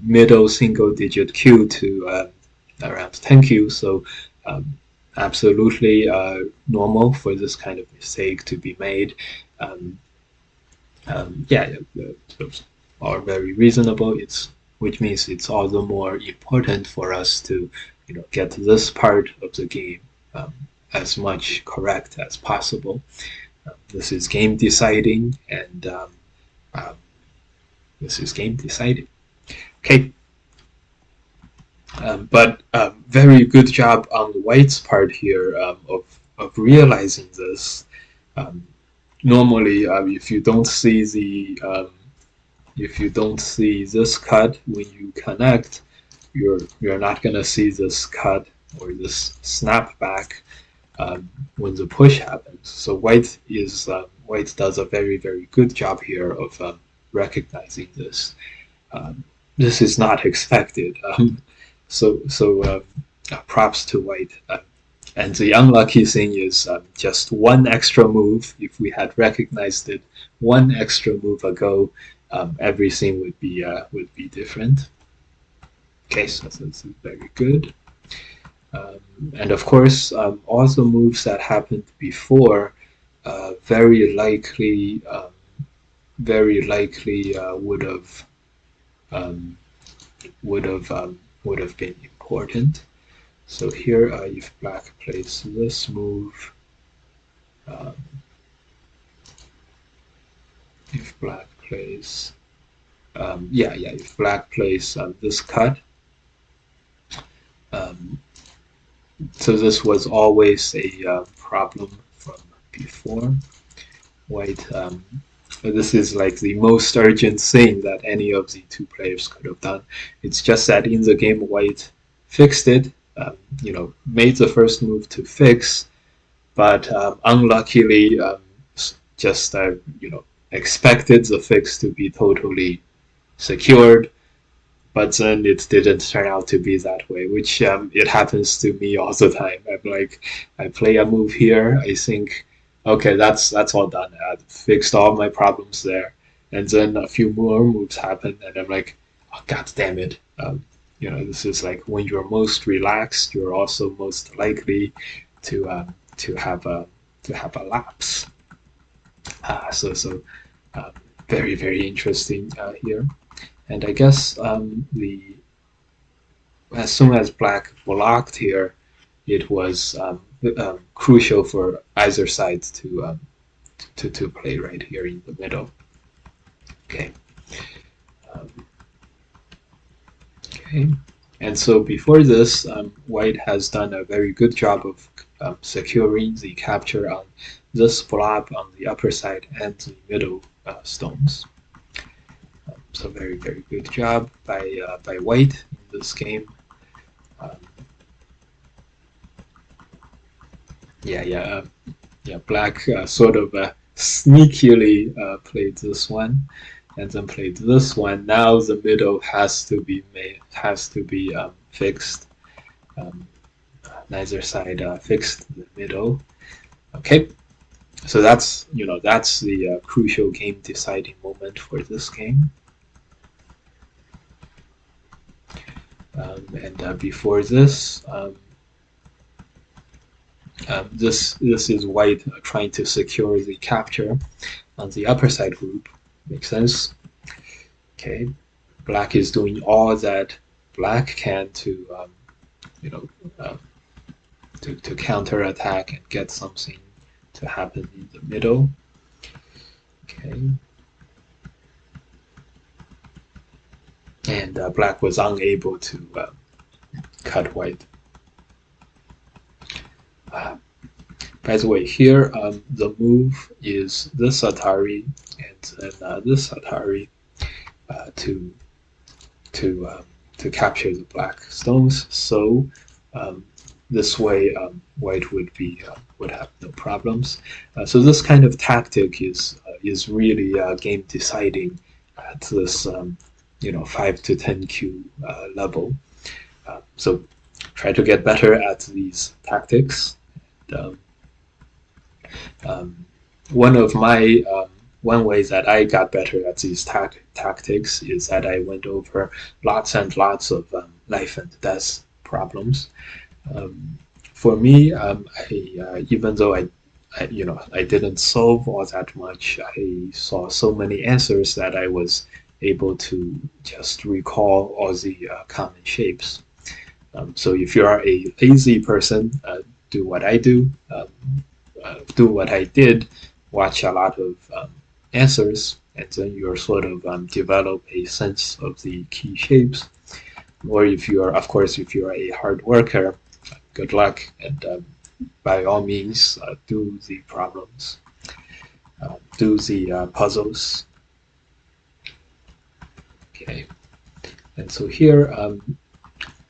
middle single digit Q to around 10Q, so um, absolutely normal for this kind of mistake to be made. Um, yeah, those are very reasonable. Which means it's all the more important for us to get this part of the game um, as much correct as possible. This is game deciding, and um, this is game deciding. Okay, but very good job on the white's part here of realizing this. Um, Normally, if you don't see this cut when you connect, you're not gonna see this cut or this snapback when the push happens. So white does a very very good job here of recognizing this. Um, this is not expected. So props to white. And the unlucky thing is just one extra move. If we had recognized it one extra move ago, everything would be different. Okay, so this is very good. Um, and of course, all the moves that happened before very likely um, would have been important. So here, if black plays this move, um, if black plays, if black plays this cut, um, So this was always a problem from before. White, this is like the most urgent thing that any of the two players could have done. It's just that in the game, White fixed it, made the first move to fix, but unluckily, just expected the fix to be totally secured, but then it didn't turn out to be that way, which it happens to me all the time. I'm like, I play a move here, I think, okay, that's all done. I fixed all my problems there, and then a few more moves happen, and I'm like, oh, god damn it. This is like when you're most relaxed, you're also most likely to have a lapse. So uh, very very interesting here. And I guess the as soon as black blocked here, it was crucial for either side to play right here in the middle. Okay. Um, okay. And so before this, white has done a very good job of securing the capture on this blob on the upper side and the middle stones. So very very good job by white in this game. Um, yeah, black sort of sneakily played this one, and then played this one. Now the middle has to be fixed. Um, Neither side fixed the middle. Okay, so that's the crucial game deciding moment for this game. And before this. This is white trying to secure the capture on the upper side group. Makes sense. Okay, black is doing all that black can to to counter attack and get something to happen in the middle. Okay, and black was unable to cut white. By the way, here the move is this Atari and then this Atari to capture the black stones. So this way, white would have no problems. So this kind of tactic is really game deciding at this 5 to 10Q level. So try to get better at these tactics. One of my one way that I got better at these tactics is that I went over lots and lots of life and death problems. For me, even though I didn't solve all that much, I saw so many answers that I was able to just recall all the common shapes. So if you are a lazy person, do what I do. Do what I did, watch a lot of answers, and then you'll sort of develop a sense of the key shapes. Or if you are, of course, if you are a hard worker, good luck, and by all means, do the problems, do the puzzles. Okay, and so here,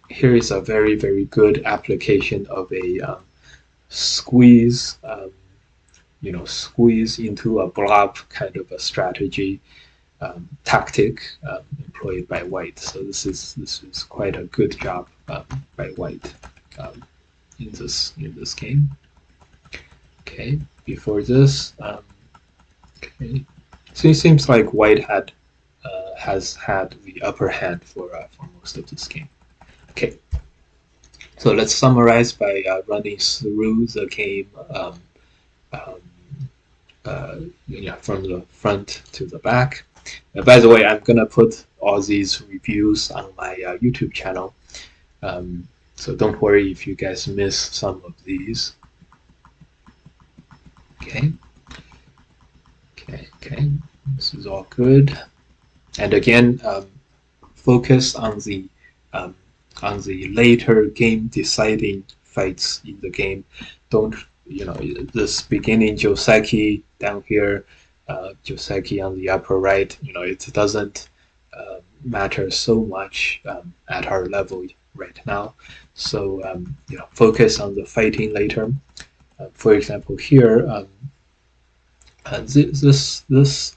here is a very, very good application of a squeeze, squeeze into a blob kind of a strategy tactic employed by white. So this is quite a good job by white in this game. Okay, before this, okay, so it seems like white has had the upper hand for most of this game. Okay. So let's summarize by running through the game from the front to the back. By the way, I'm going to put all these reviews on my YouTube channel. So don't worry if you guys miss some of these. Okay. This is all good. And again, focus on the later game deciding fights in the game. Don't, this beginning Dbsackc down here, Dbsackc on the upper right, it doesn't matter so much at our level right now. So focus on the fighting later. For example, here, this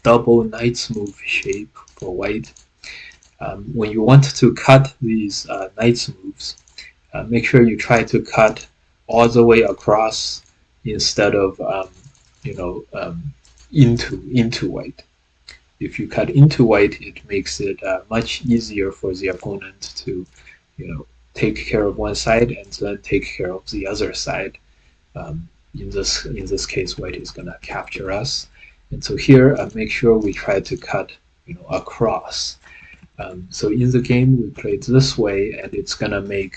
double knight's move shape for white. When you want to cut these knight's moves, make sure you try to cut all the way across instead of into white. If you cut into white, it makes it much easier for the opponent to take care of one side and then take care of the other side. In this case, white is going to capture us, and so here make sure we try to cut across. So in the game we played this way, and it's going to make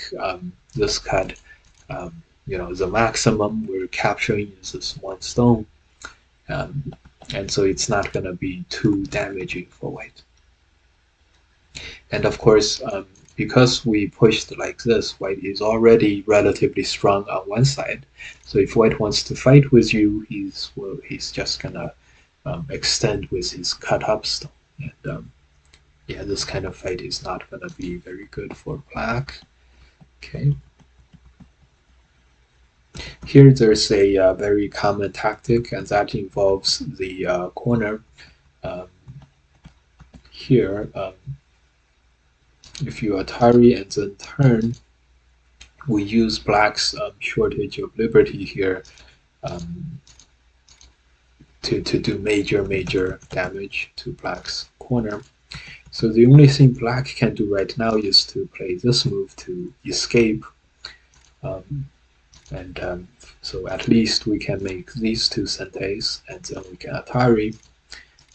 this cut the maximum we're capturing is this one stone, and so it's not going to be too damaging for white. And of course, because we pushed like this, white is already relatively strong on one side. So if white wants to fight with you, he's just gonna extend with his cut up stone. And yeah, this kind of fight is not gonna be very good for black. Okay. Here there's a very common tactic, and that involves the corner. Here, if you Atari and then turn, we use black's shortage of liberty here to do major damage to black's corner. So the only thing black can do right now is to play this move to escape. So at least we can make these two centes, and then we can Atari,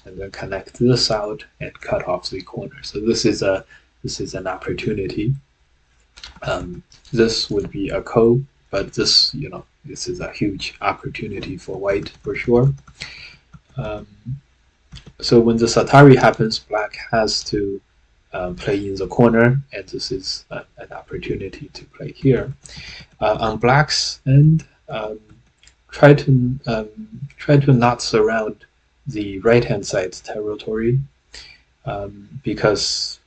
and then connect this out and cut off the corner. So this is an opportunity. This would be a ko, but this is a huge opportunity for white for sure. So when this Atari happens, black has to play in the corner, and this is an opportunity to play here. On black's end, try to not surround the right-hand side territory, because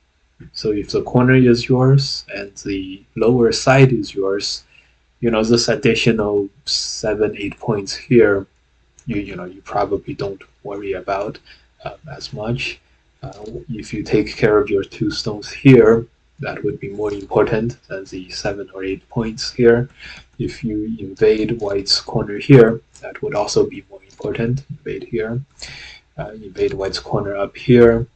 so if the corner is yours and the lower side is yours, this additional 7-8 points here, you probably don't worry about as much. If you take care of your 2 stones here, that would be more important than the 7 or 8 points here. If you invade white's corner here, that would also be more important. Invade here, invade white's corner up here,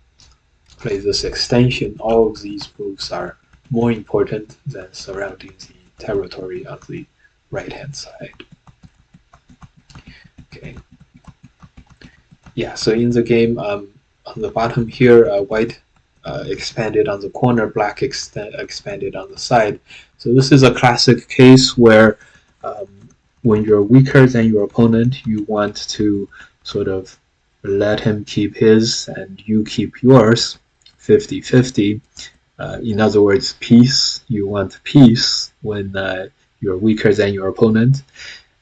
play this extension. All of these moves are more important than surrounding the territory on the right-hand side. Okay. Yeah, so in the game, on the bottom here, white expanded on the corner, black expanded on the side. So this is a classic case where when you're weaker than your opponent, you want to sort of let him keep his and you keep yours, 50-50. In other words, peace. You want peace when you're weaker than your opponent.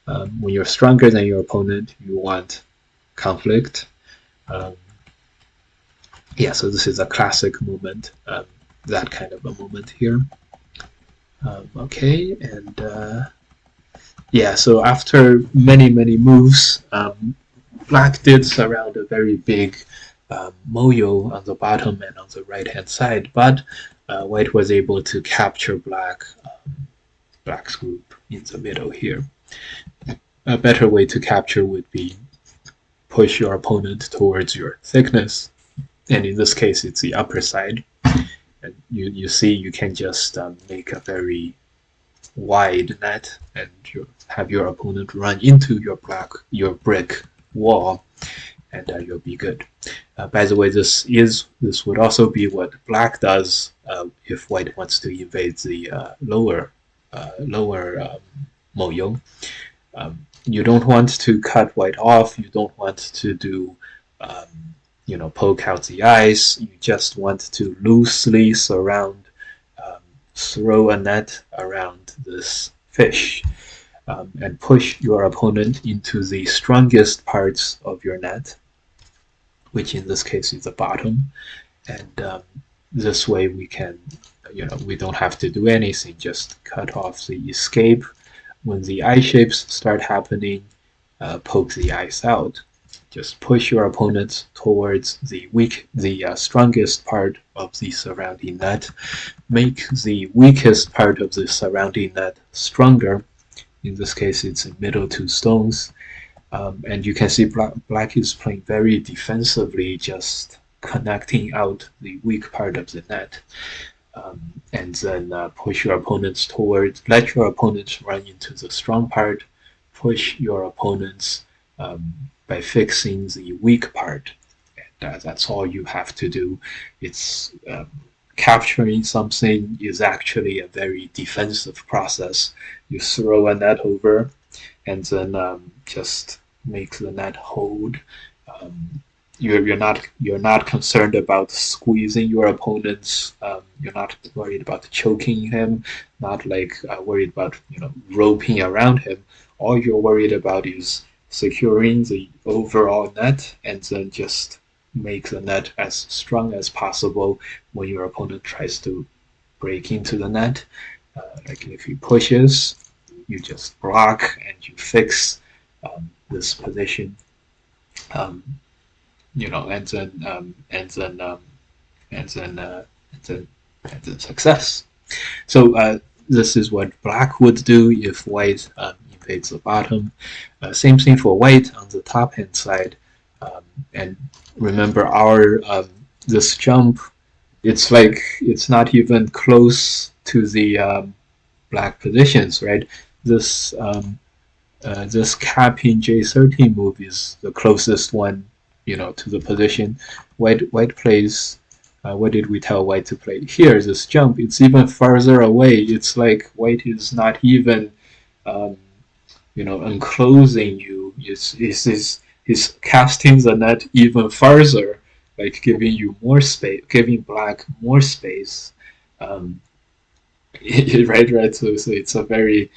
When you're stronger than your opponent, you want conflict. Yeah, so this is a classic movement, that kind of a movement here. Okay, and yeah, so after many moves, black did surround a very big moyo on the bottom and on the right-hand side, but white was able to capture black's group in the middle here. A better way to capture would be push your opponent towards your thickness, and in this case it's the upper side, and you see you can just make a very wide net and have your opponent run into your brick wall, and you'll be good. By the way, this would also be what black does if white wants to invade the lower moyo. You don't want to cut white off. You don't want to do poke out the eyes. You just want to loosely surround, throw a net around this fish, and push your opponent into the strongest parts of your net, which in this case is the bottom. And this way we can, we don't have to do anything, just cut off the escape. When the eye shapes start happening, poke the eyes out. Just push your opponent towards the strongest part of the surrounding net. Make the weakest part of the surrounding net stronger. In this case, it's the middle two stones. And you can see black is playing very defensively, just connecting out the weak part of the net. And then push your opponents towards, let your opponents run into the strong part, push your opponents by fixing the weak part. And that's all you have to do. It's capturing something is actually a very defensive process. You throw a net over and then just make the net hold. You're not concerned about squeezing your opponents. You're not worried about choking him. Not like worried about roping around him. All you're worried about is securing the overall net, and then just make the net as strong as possible when your opponent tries to break into the net. Like if he pushes, you just block and you fix this position. And then success. So this is what black would do if white invades the bottom. Same thing for white on the top hand side. And remember our this jump, it's like it's not even close to the black positions, right? This this capping J13 move is the closest one, to the position. White plays. What did we tell white to play? Here, this jump, it's even farther away. It's like white is not even, enclosing you. He's casting the net even farther, like giving you more space, giving black more space. Right. So it's a very,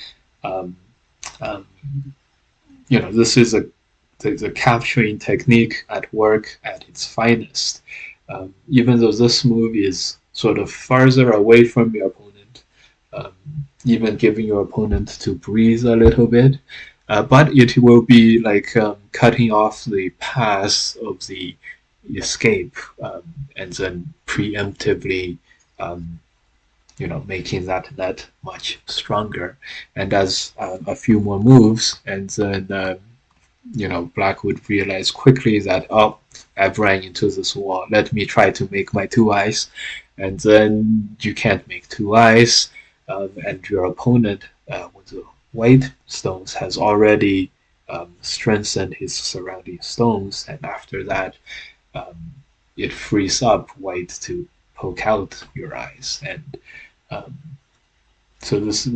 this is the capturing technique at work at its finest. Even though this move is sort of farther away from your opponent, even giving your opponent to breathe a little bit, but it will be like cutting off the path of the escape, and then preemptively making that net much stronger. And as a few more moves, and then black would realize quickly that, oh, I've ran into this wall. Let me try to make my two eyes. And then you can't make two eyes, and your opponent with the white stones has already strengthened his surrounding stones, and after that it frees up white to poke out your eyes. And so this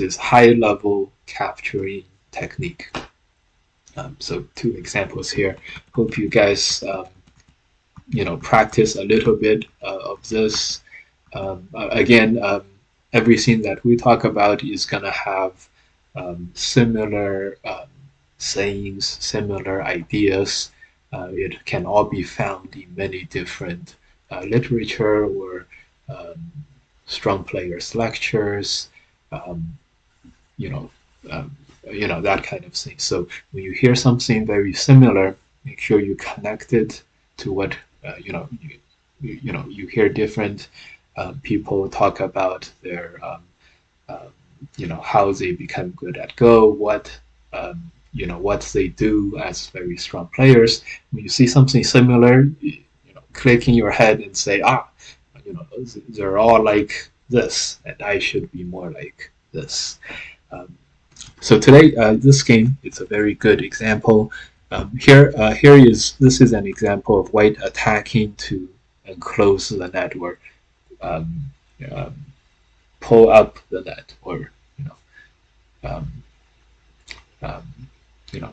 is high level capturing technique. So 2 examples here. Hope you guys practice a little bit of this. Again, everything that we talk about is gonna have similar sayings, similar ideas. It can all be found in many different literature or strong players lectures, that kind of thing. So when you hear something very similar, make sure you connect it to what you hear different people talk about their how they become good at Go, what they do as very strong players. When you see something similar, click in your head and say, they're all like this, and I should be more like this. So today, this game, it's a very good example. This is an example of white attacking to enclose the net, or pull up the net, or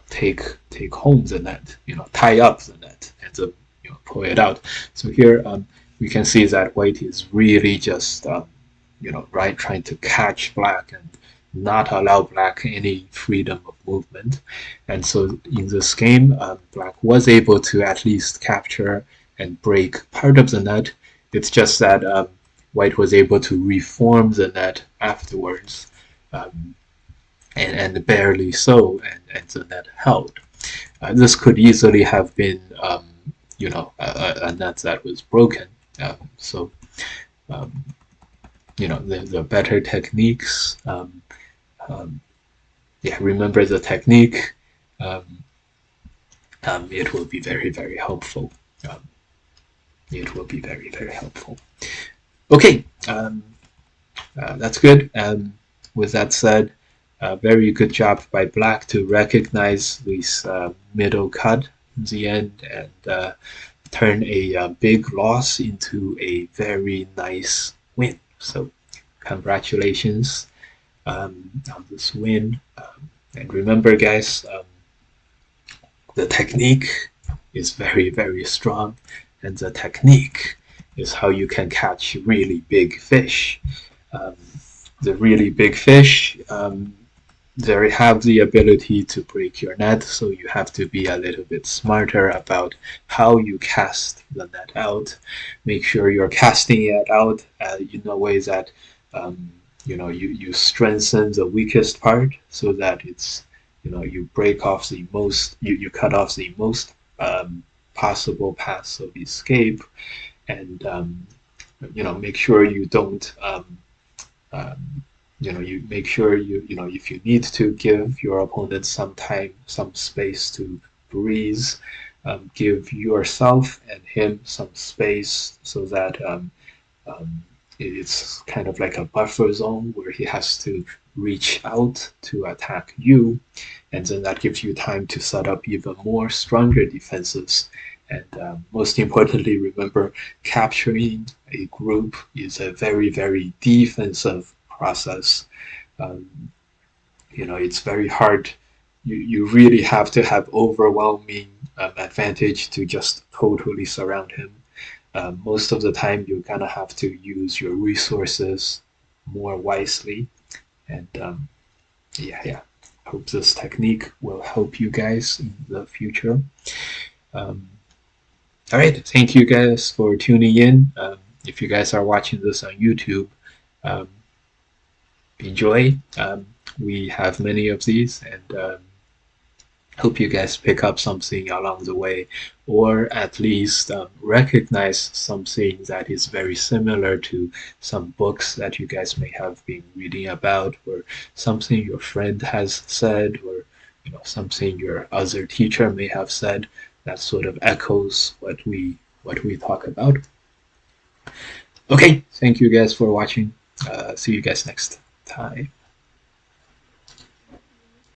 take home the net, tie up the net, and then pull it out. So here we can see that white is really just trying to catch black and not allow black any freedom of movement. And so in this game, black was able to at least capture and break part of the net. It's just that white was able to reform the net afterwards, um, and barely so, and the net held. This could easily have been, a net that was broken. So, um, the better techniques. Yeah, remember the technique. Um, it will be very, very helpful. Um, it will be very, very helpful. Okay, that's good. With that said, very good job by Black to recognize this middle cut in the end and turn a big loss into a very nice win. So, congratulations on this win. And remember, guys, the technique is very, very strong, and the technique is how you can catch really big fish. Um, the really big fish, they have the ability to break your net, so you have to be a little bit smarter about how you cast the net out. Make sure you're casting it out in a way that you strengthen the weakest part so that it's you break off the most you cut off the most possible paths of escape, and make sure you don't you make sure if you need to give your opponent some time, some space to breathe, give yourself and him some space so that it's kind of like a buffer zone where he has to reach out to attack you, and then that gives you time to set up even more stronger defenses. And most importantly, remember, capturing a group is a very, very defensive process. Um, it's very hard. You really have to have overwhelming advantage to just totally surround him. Most of the time, you're gonna have to use your resources more wisely. And yeah. Hope this technique will help you guys in the future. Um, all right, thank you guys for tuning in. If you guys are watching this on YouTube, um, enjoy. We have many of these, and hope you guys pick up something along the way, or at least recognize something that is very similar to some books that you guys may have been reading about, or something your friend has said, or something your other teacher may have said that sort of echoes what we talk about. Okay, thank you guys for watching. See you guys next time.